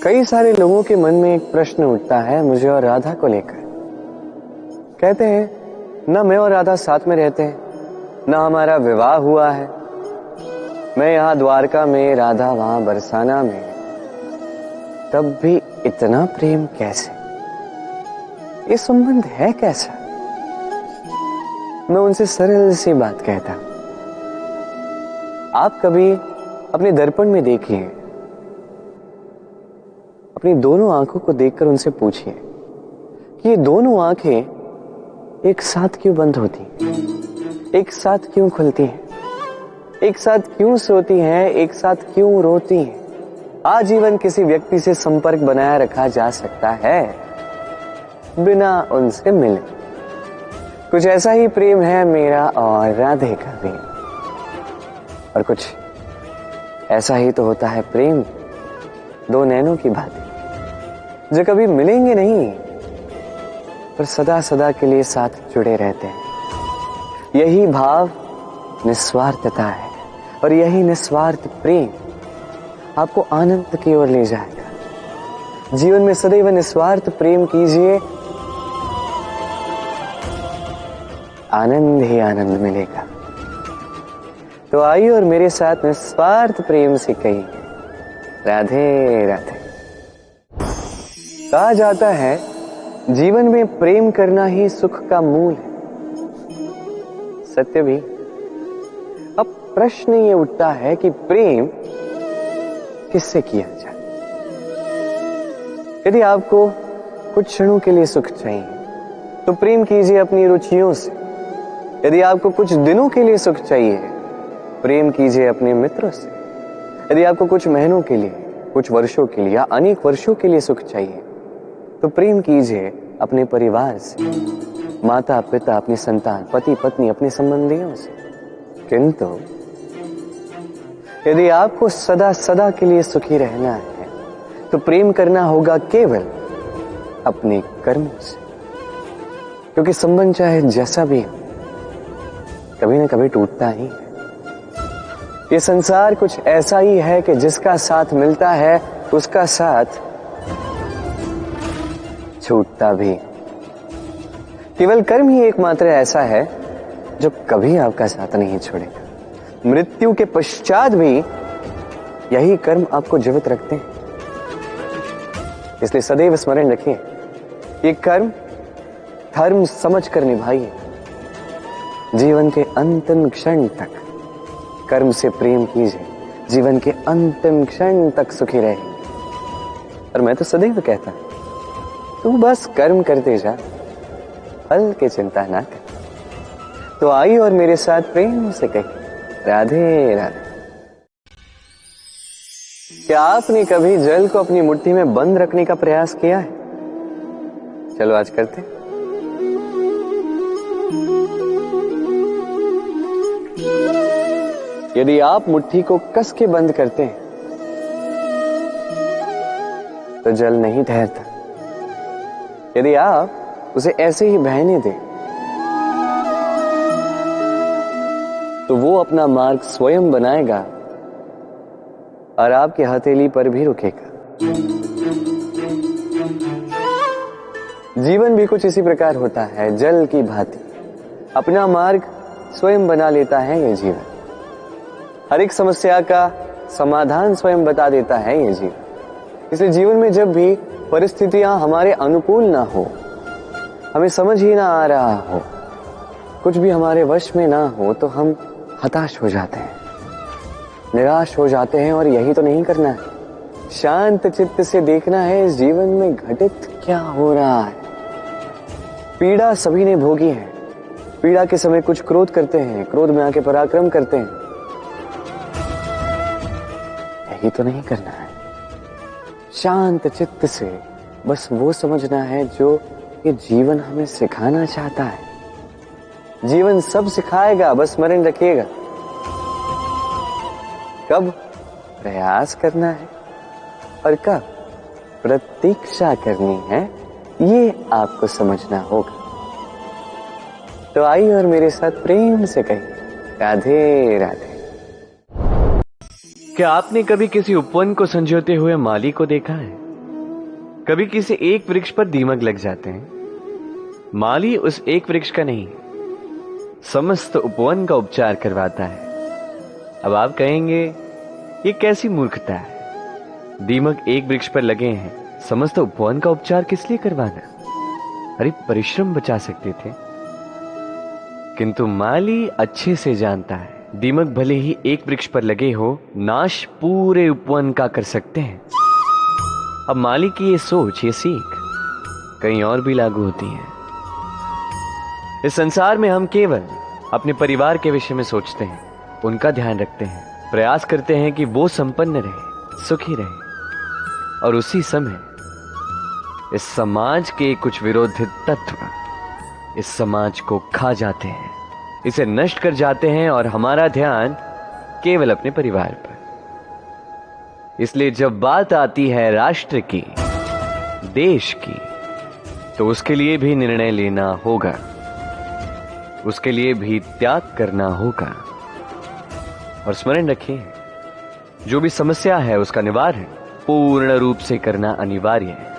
कई सारे लोगों के मन में एक प्रश्न उठता है मुझे और राधा को लेकर। कहते हैं ना मैं और राधा साथ में रहते हैं, ना हमारा विवाह हुआ है। मैं यहाँ द्वारका में, राधा वहां बरसाना में, तब भी इतना प्रेम कैसे? ये संबंध है कैसा? मैं उनसे सरल सी बात कहता, आप कभी अपने दर्पण में देखिए, अपनी दोनों आंखों को देखकर उनसे पूछिए कि ये दोनों आंखें एक साथ क्यों बंद होती हैं, एक साथ क्यों खुलती हैं, एक साथ क्यों सोती हैं, एक साथ क्यों रोती हैं? आजीवन किसी व्यक्ति से संपर्क बनाया रखा जा सकता है बिना उनसे मिले। कुछ ऐसा ही प्रेम है मेरा और राधे का भी, और कुछ ऐसा ही तो होता है प्रेम दो नैनों की भांति, जो कभी मिलेंगे नहीं पर सदा सदा के लिए साथ जुड़े रहते हैं। यही भाव निस्वार्थता है, और यही निस्वार्थ प्रेम आपको आनंद की ओर ले जाएगा। जीवन में सदैव निस्वार्थ प्रेम कीजिए, आनंद ही आनंद मिलेगा। तो आइए और मेरे साथ निस्वार्थ प्रेम से कहिए राधे राधे। कहा जाता है जीवन में प्रेम करना ही सुख का मूल है। सत्य भी। अब प्रश्न ये उठता है कि प्रेम किससे किया जाए? यदि आपको कुछ क्षणों के लिए सुख चाहिए तो प्रेम कीजिए अपनी रुचियों से। यदि आपको कुछ दिनों के लिए सुख चाहिए, प्रेम कीजिए अपने मित्रों से। यदि आपको कुछ महीनों के लिए, कुछ वर्षों के लिए या अनेक वर्षों के लिए सुख चाहिए तो प्रेम कीजिए अपने परिवार से, माता पिता, अपनी संतान, पति पत्नी, अपने संबंधियों से। किंतु यदि आपको सदा सदा के लिए सुखी रहना है तो प्रेम करना होगा केवल अपने कर्मों से, क्योंकि संबंध चाहे जैसा भी हो कभी ना कभी टूटता ही है। ये संसार कुछ ऐसा ही है कि जिसका साथ मिलता है उसका साथ छूटता भी। केवल कर्म ही एकमात्र ऐसा है जो कभी आपका साथ नहीं छोड़ेगा। मृत्यु के पश्चात भी यही कर्म आपको जीवित रखते हैं। इसलिए सदैव स्मरण रखिए, ये कर्म धर्म समझ कर निभाइए। जीवन के अंतिम क्षण तक कर्म से प्रेम कीजिए, जीवन के अंतिम क्षण तक सुखी रहेंगे। और मैं तो सदैव कहता हूं, तू बस कर्म करते जा, फल की चिंता ना कर। तो आई और मेरे साथ प्रेम से कही राधे राधे। क्या आपने कभी जल को अपनी मुट्ठी में बंद रखने का प्रयास किया है? चलो आज करते हैं। यदि आप मुट्ठी को कस के बंद करते हैं तो जल नहीं ठहरता। यदि आप उसे ऐसे ही बहने दें तो वो अपना मार्ग स्वयं बनाएगा और आपकी हथेली पर भी रुकेगा। जीवन भी कुछ इसी प्रकार होता है, जल की भांति अपना मार्ग स्वयं बना लेता है ये जीवन। हर एक समस्या का समाधान स्वयं बता देता है ये जीवन। इसलिए जीवन में जब भी परिस्थितियां हमारे अनुकूल ना हो, हमें समझ ही ना आ रहा हो, कुछ भी हमारे वश में ना हो, तो हम हताश हो जाते हैं, निराश हो जाते हैं। और यही तो नहीं करना है। शांत चित्त से देखना है इस जीवन में घटित क्या हो रहा है। पीड़ा सभी ने भोगी है। पीड़ा के समय कुछ क्रोध करते हैं, क्रोध में आके पराक्रम करते हैं। यही तो नहीं करना है। शांत चित्त से बस वो समझना है जो ये जीवन हमें सिखाना चाहता है। जीवन सब सिखाएगा, बस स्मरण रखिएगा। कब प्रयास करना है और कब प्रतीक्षा करनी है, ये आपको समझना होगा। तो आइए और मेरे साथ प्रेम से कहिए राधे राधे। क्या आपने कभी किसी उपवन को संजोते हुए माली को देखा है? कभी किसी एक वृक्ष पर दीमक लग जाते हैं। माली उस एक वृक्ष का नहीं, समस्त उपवन का उपचार करवाता है। अब आप कहेंगे ये कैसी मूर्खता है, दीमक एक वृक्ष पर लगे हैं, समस्त उपवन का उपचार किस लिए करवाना? अरे परिश्रम बचा सकते थे। किंतु माली अच्छे से जानता है दीमक भले ही एक वृक्ष पर लगे हो, नाश पूरे उपवन का कर सकते हैं। अब माली की ये सोच, ये सीख कहीं और भी लागू होती है। इस संसार में हम केवल अपने परिवार के विषय में सोचते हैं, उनका ध्यान रखते हैं, प्रयास करते हैं कि वो संपन्न रहे, सुखी रहे, और उसी समय इस समाज के कुछ विरोधी तत्व इस समाज को खा जाते हैं, इसे नष्ट कर जाते हैं, और हमारा ध्यान केवल अपने परिवार पर। इसलिए जब बात आती है राष्ट्र की, देश की, तो उसके लिए भी निर्णय लेना होगा, उसके लिए भी त्याग करना होगा। और स्मरण रखिए, जो भी समस्या है उसका निवारण पूर्ण रूप से करना अनिवार्य है।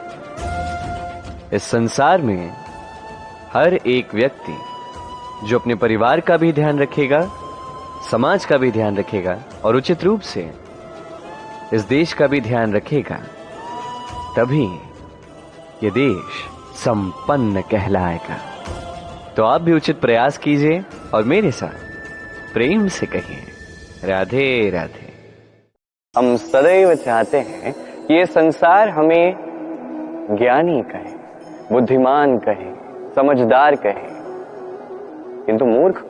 इस संसार में हर एक व्यक्ति जो अपने परिवार का भी ध्यान रखेगा, समाज का भी ध्यान रखेगा, और उचित रूप से इस देश का भी ध्यान रखेगा, तभी ये देश संपन्न कहलाएगा। तो आप भी उचित प्रयास कीजिए और मेरे साथ प्रेम से कहिए, राधे राधे। हम सदैव चाहते हैं कि ये संसार हमें ज्ञानी कहे, बुद्धिमान कहे, समझदार कहे, किंतु मूर्ख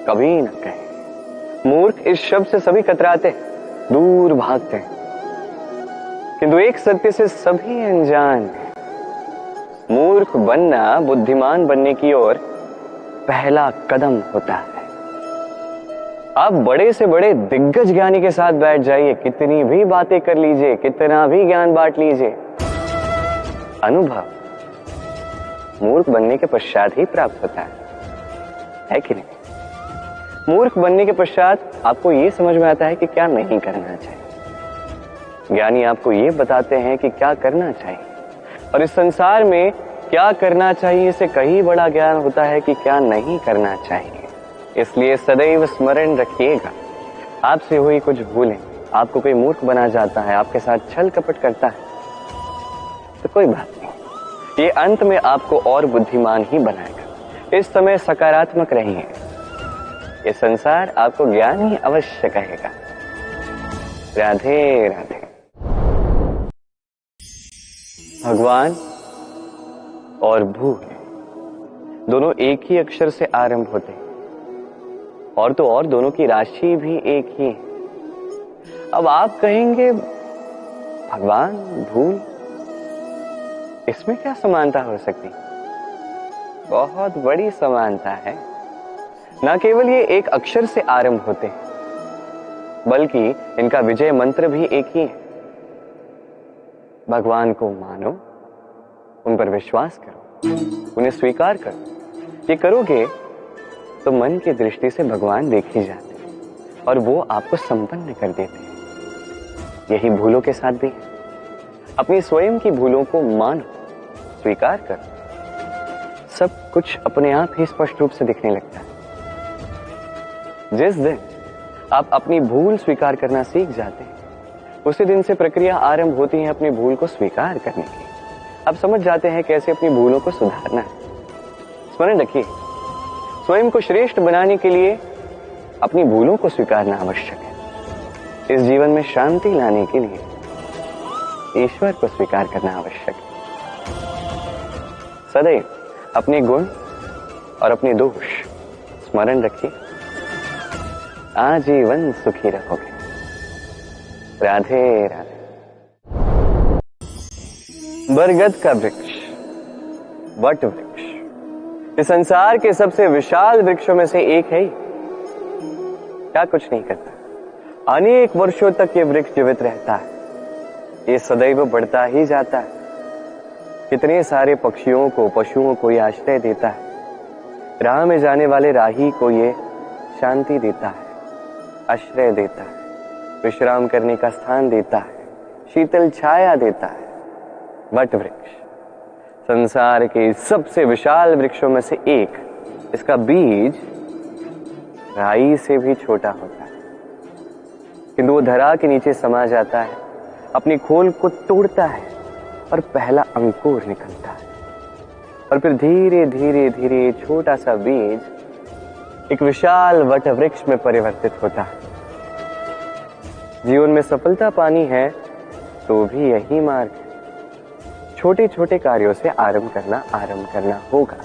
कभी न कहे। मूर्ख इस शब्द से सभी कतराते हैं, दूर भागते हैं, किंतु एक सत्य से सभी अनजान हैं। मूर्ख बनना बुद्धिमान बनने की ओर पहला कदम होता है। आप बड़े से बड़े दिग्गज ज्ञानी के साथ बैठ जाइए, कितनी भी बातें कर लीजिए, कितना भी ज्ञान बांट लीजिए, अनुभव मूर्ख बनने के पश्चात ही प्राप्त होता है कि नहीं? मूर्ख बनने के पश्चात आपको यह समझ में आता है कि क्या नहीं करना चाहिए। ज्ञानी आपको यह बताते हैं कि क्या करना चाहिए, और इस संसार में क्या करना चाहिए इससे कहीं बड़ा ज्ञान होता है कि क्या नहीं करना चाहिए। इसलिए सदैव स्मरण रखिएगा, आपसे हुई कुछ भूलें आपको कोई मूर्ख बना जाता है, आपके साथ छल कपट करता है, तो कोई बात नहीं, ये अंत में आपको और बुद्धिमान ही बनाएगा। इस समय सकारात्मक रहिए, ये संसार आपको ज्ञान ही अवश्य कहेगा। राधे राधे। भगवान और भूल दोनों एक ही अक्षर से आरंभ होते हैं, और तो और दोनों की राशि भी एक ही है। अब आप कहेंगे भगवान भूल, इसमें क्या समानता हो सकती? बहुत बड़ी समानता है। न केवल ये एक अक्षर से आरंभ होते हैं, बल्कि इनका विजय मंत्र भी एक ही है। भगवान को मानो, उन पर विश्वास करो, उन्हें स्वीकार करो। ये करोगे तो मन की दृष्टि से भगवान देखे जाते हैं और वो आपको संपन्न कर देते हैं। यही भूलों के साथ भी है। अपनी स्वयं की भूलों को मानो, स्वीकार करो, सब कुछ अपने आप ही स्पष्ट रूप से दिखने लगता है। जिस दिन आप अपनी भूल स्वीकार करना सीख जाते हैं, उसी दिन से प्रक्रिया आरंभ होती है अपनी भूल को स्वीकार करने की। आप समझ जाते हैं कैसे अपनी भूलों को सुधारना है। स्मरण रखिए, स्वयं को श्रेष्ठ बनाने के लिए अपनी भूलों को स्वीकारना आवश्यक है। इस जीवन में शांति लाने के लिए ईश्वर को स्वीकार करना आवश्यक है। सदैव अपने गुण और अपने दोष स्मरण रखिए, आजीवन सुखी रहोगे। राधे राधे। बरगद का वृक्ष, वट वृक्ष, इस संसार के सबसे विशाल वृक्षों में से एक है। क्या कुछ नहीं करता, अनेक वर्षों तक ये वृक्ष जीवित रहता है। ये सदैव बढ़ता ही जाता है। कितने सारे पक्षियों को, पशुओं को ये आश्रय देता है। राह में जाने वाले राही को ये शांति देता है, आश्रय देता है, विश्राम करने का स्थान देता है, शीतल छाया देता है। वट वृक्ष संसार के सबसे विशाल वृक्षों में से एक। इसका बीज राई से भी छोटा होता है, किंतु वो धरा के नीचे समा जाता है, अपनी खोल को तोड़ता है और पहला अंकुर निकलता है। और फिर धीरे धीरे धीरे छोटा सा बीज एक विशाल वट वृक्ष में परिवर्तित होता है। जीवन में सफलता पानी है तो भी यही मार्ग है। छोटे छोटे कार्यों से आरंभ करना होगा।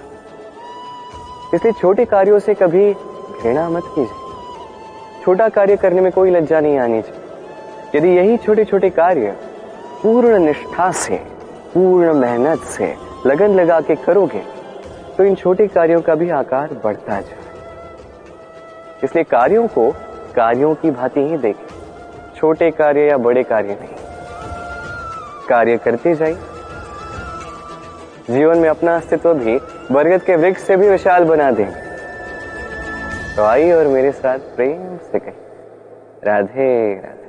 इसलिए छोटे कार्यों से कभी घृणा मत कीजिए। छोटा कार्य करने में कोई लज्जा नहीं आनी चाहिए। यदि यही छोटे छोटे कार्य पूर्ण निष्ठा से, पूर्ण मेहनत से, लगन लगा के करोगे तो इन छोटे कार्यों का भी आकार बढ़ता जाए। इसलिए कार्यों को कार्यों की भांति ही देखें, छोटे कार्य या बड़े कार्य नहीं। कार्य करते जाइए, जीवन में अपना अस्तित्व भी बरगद के वृक्ष से भी विशाल बना देंगे। तो आइए और मेरे साथ प्रेम से कहें, राधे राधे।